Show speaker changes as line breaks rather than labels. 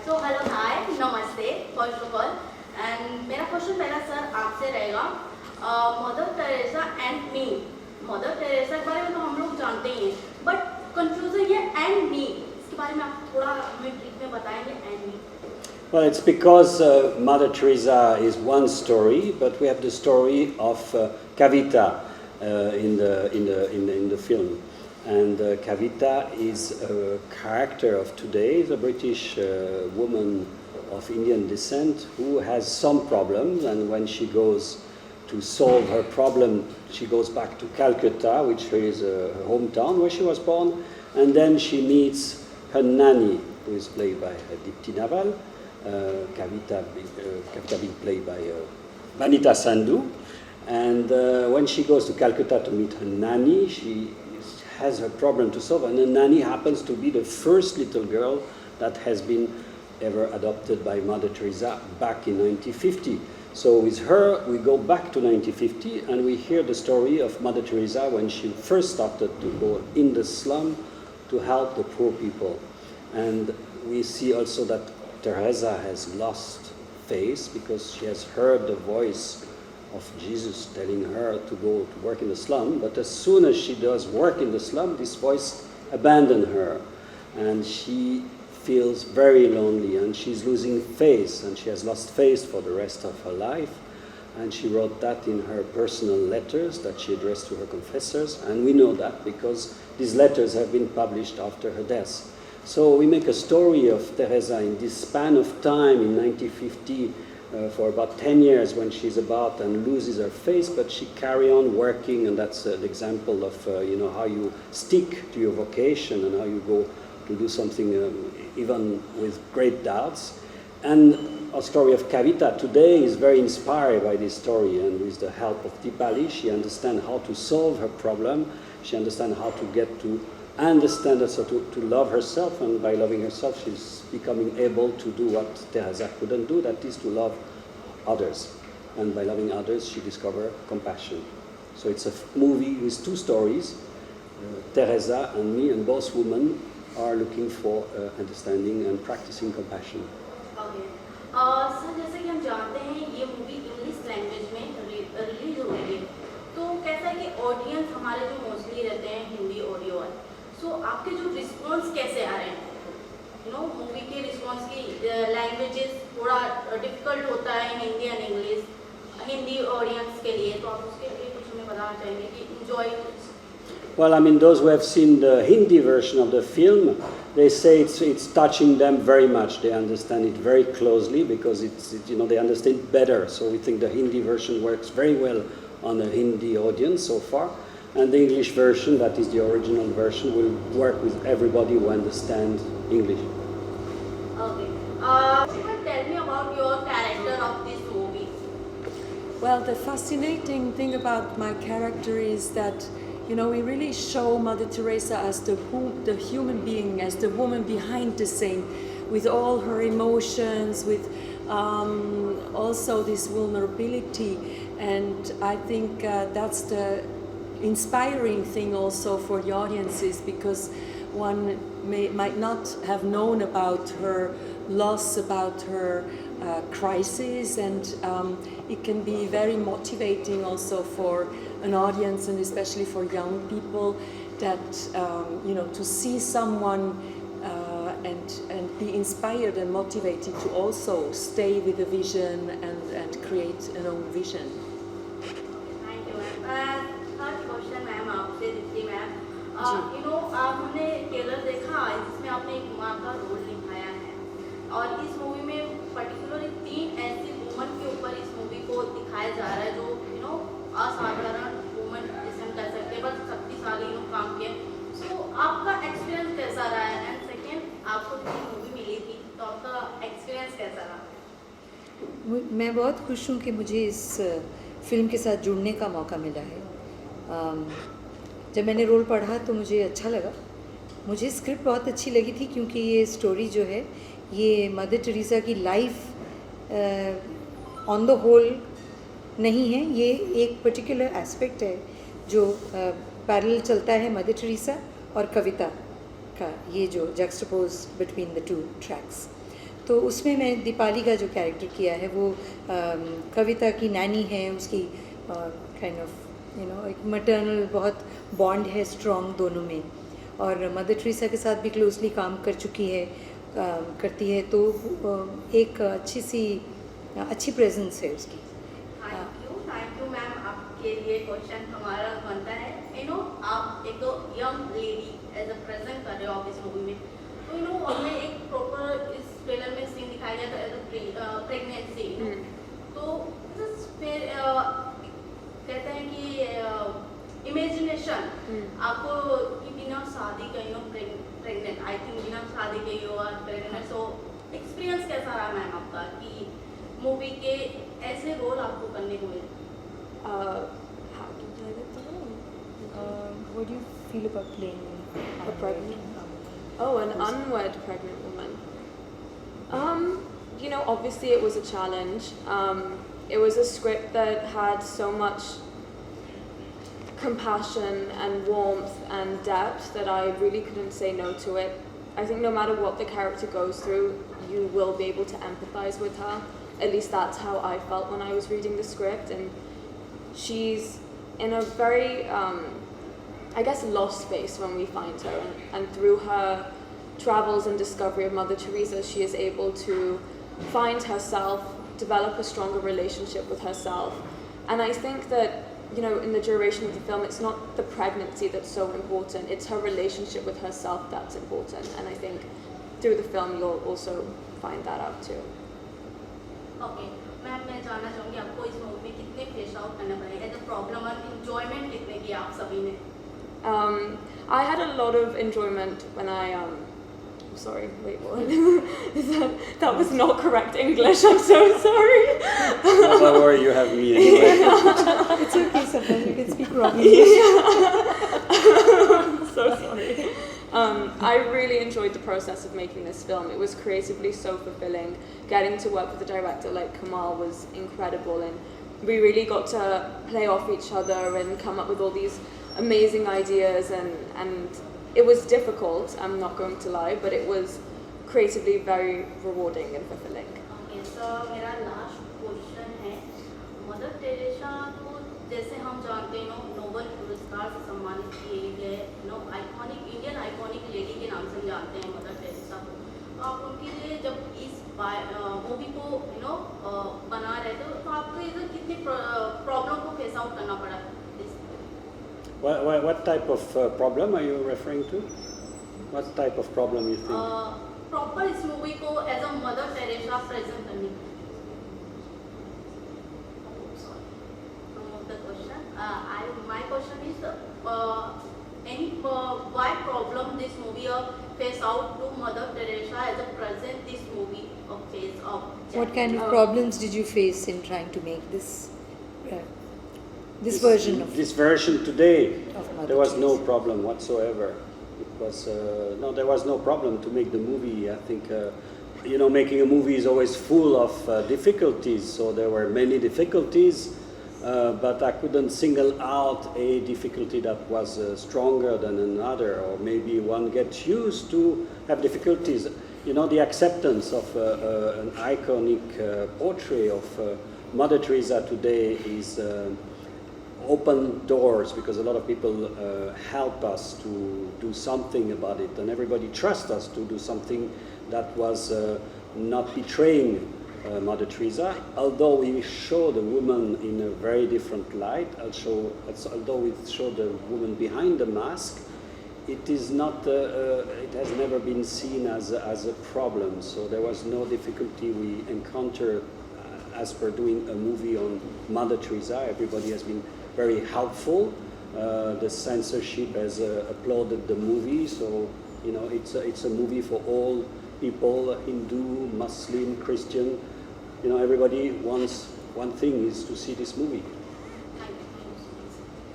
So hello, hi, namaste, first of all. And मेरा question पहला sir आपसे रहेगा mother Teresa and me. Mother Teresa के बारे में तो हम लोग जानते ही हैं, बट कंफ्यूजन ये एंड मी, इसके बारे में आप थोड़ा हमें ब्रीफ में बताएंगे and me.
Well, it's because Mother Teresa is one story, but we have the story of Kavita in the film, and Kavita is a character of today, the British woman of Indian descent who has some problems, and when she goes to solve her problem, she goes back to Calcutta, which is her hometown where she was born, and then she meets her nanny, who is played by Dipti Naval. Kavita being played by Vanita Sandhu, and when she goes to Calcutta to meet her nanny, she has her problem to solve, and the nanny happens to be the first little girl that has been ever adopted by Mother Teresa back in 1950. So with her, we go back to 1950, and we hear the story of Mother Teresa when she first started to go in the slum to help the poor people. And we see also that Teresa has lost faith because she has heard the voice of Jesus telling her to go to work in the slum, but as soon as she does work in the slum, this voice abandons her, and she feels very lonely, and she's losing faith, and she has lost faith for the rest of her life. And she wrote that in her personal letters that she addressed to her confessors, and we know that because these letters have been published after her death. So we make a story of Teresa in this span of time in 1950 for about 10 years when she's about and loses her faith, but she carry on working, and that's an example of how you stick to your vocation and how you go to do something even with great doubts. And our story of Kavita today is very inspired by this story, and with the help of Dipali, she understands how to solve her problem, she understands how to get to understand also to love herself, and by loving herself she's becoming able to do what Teresa couldn't do, that is to love others. And by loving others she discovers compassion. So it's a movie with two stories, Teresa and me, and both women are looking for understanding and practicing compassion.
Okay. Sir जैसे कि हम जानते हैं ये movie English language में release हो रही है, तो कैसा है कि ऑडियंस हमारे जो मोस्टली रहते हैं हिंदी ऑडियो वाले, सो आपके जो रिस्पॉन्स कैसे आ रहे हैं मूवी के रिस्पॉन्स की लैंग्वेजेस थोड़ा डिफिकल्ट होता है Hindi and English Hindi audience के लिए, तो आप उसके लिए कुछ हमें बताना चाहेंगे कि enjoy.
Well, I mean, those who have seen the Hindi version of the film, they say it's touching them very much. They understand it very closely because they understand it better. So we think the Hindi version works very well on the Hindi audience so far. And the English version, that is the original version, will work with everybody who understands English.
Okay. You can tell me about your character of this movie.
Well, the fascinating thing about my character is that, we really show Mother Teresa as the human being, as the woman behind the scene, with all her emotions, with also this vulnerability. And I think that's the inspiring thing also for the audiences, because one might not have known about her loss, about her crisis, and it can be very motivating also for an audience, and especially for young people, that to see someone and be inspired and motivated to also stay with a vision and create an own vision.
Thank you, ma'am. Third question, ma'am, आपसे Deepti ma'am. हमने trailer देखा जिसमें आपने एक माँ का role निभाया है, और इस मूवी में पर्टिकुलरली 3 ऐसी वुमन के ऊपर इस मूवी को दिखाया जा रहा है जो असाधारण वुमन जिसे हम कह सकते हैं, बस शक्तिशाली काम किया. सो आपका एक्सपीरियंस कैसा रहा है, एंड सेकेंड आपको जो मूवी मिली थी तो आपका एक्सपीरियंस कैसा रहा?
मैं बहुत खुश हूँ कि मुझे इस फिल्म के साथ जुड़ने का मौका मिला है. जब मैंने रोल पढ़ा तो मुझे अच्छा लगा. मुझे स्क्रिप्ट बहुत अच्छी लगी थी क्योंकि ये स्टोरी जो है ये मदर टेरेसा की लाइफ ऑन द होल नहीं है, ये एक पर्टिकुलर एस्पेक्ट है जो पैरेलल चलता है मदर टेरेसा और कविता का, ये जो जक्सटपोज बिटवीन द टू ट्रैक्स. तो उसमें मैं दीपाली का जो कैरेक्टर किया है वो कविता की नानी है, उसकी काइंड ऑफ एक मटर्नल बहुत बॉन्ड है स्ट्रॉन्ग दोनों में, और मदर टेरेसा के साथ भी क्लोजली काम कर चुकी है, करती है, तो एक अच्छी प्रेजेंस है उसकी।
Thank you ma'am. आपके लिए क्वेश्चन हमारा बनता है, आप एक young lady as a present कर रहे हो आप इस मूवी में, तो हमें एक प्रॉपर इस ट्रेलर में सीन दिखाया गया था एज अ प्रेगनेंसी, तो फिर कहते हैं कि इमेजिनेशन आपको कि बिना शादी के प्रेग्नेंट, आई थिंक बिना शादी के you are pregnant, so experience कैसा रहा मैम आपका कि मूवी के ऐसे रोल आपको करने को मिले?
How did I get the role?
What do you feel about playing
A pregnant? Oh, an unwed pregnant woman. Obviously it was a challenge. It was a script that had so much compassion and warmth and depth that I really couldn't say no to it. I think no matter what the character goes through, you will be able to empathize with her. At least that's how I felt when I was reading the script. And she's in a very, I guess, lost space when we find her. And through her travels and discovery of Mother Teresa, she is able to find herself, develop a stronger relationship with herself. And I think that, in the duration of the film, it's not the pregnancy that's so important, it's her relationship with herself that's important. And I think through the film you'll also find that out too.
Okay ma'am, मैं जानना चाहूँगी आपको इस movie में कितने face out करना पड़े, as a problem और इंजॉयमेंट कितने की आप सभी ने?
I had a lot of enjoyment when I sorry, wait, what? that was not correct English, I'm so sorry.
No, don't worry, you have me anyway.
It's okay, sometimes you can speak wrong English.
So sorry. I really enjoyed the process of making this film. It was creatively so fulfilling. Getting to work with a director like Kamal was incredible, and we really got to play off each other and come up with all these amazing ideas, and it was difficult, I'm not going to lie, but it was creatively very rewarding and fulfilling.
Okay sir, मेरा last question है, mother Teresa को जैसे हम जानते हैं Nobel पुरस्कार से सम्मानित किए गए आइकॉनिक इंडियन आइकॉनिक लेडी के नाम से हम जानते हैं मदर टेरेसा को, तो आप उनके लिए जब इस मूवी को बना रहे थे तो आपको इधर कितनी प्रॉब्लम को फेस आउट करना पड़ा?
What type of problem are you referring to? What type of problem you think?
Proper इस मूवी को as a Mother Teresa present करने की। My question is, why problem this movie face out to Mother Teresa as a present this movie of face of?
What kind of problems did you face in trying to make this version of
this version today?
Of Mother
There was no
Teresa.
problem whatsoever. It was there was no problem to make the movie. I think making a movie is always full of difficulties. So there were many difficulties. But I couldn't single out a difficulty that was stronger than another, or maybe one gets used to have difficulties. The acceptance of an iconic portrait of Mother Teresa today is open doors, because a lot of people help us to do something about it, and everybody trusts us to do something that was not betraying Mother Teresa, although we show the woman in a very different light. Although we show the woman behind the mask, it is not. It has never been seen as a problem. So there was no difficulty we encountered as per doing a movie on Mother Teresa. Everybody has been very helpful. The censorship has applauded the movie, so it's a movie for all people: Hindu, Muslim, Christian. Everybody wants one thing, is to see this movie.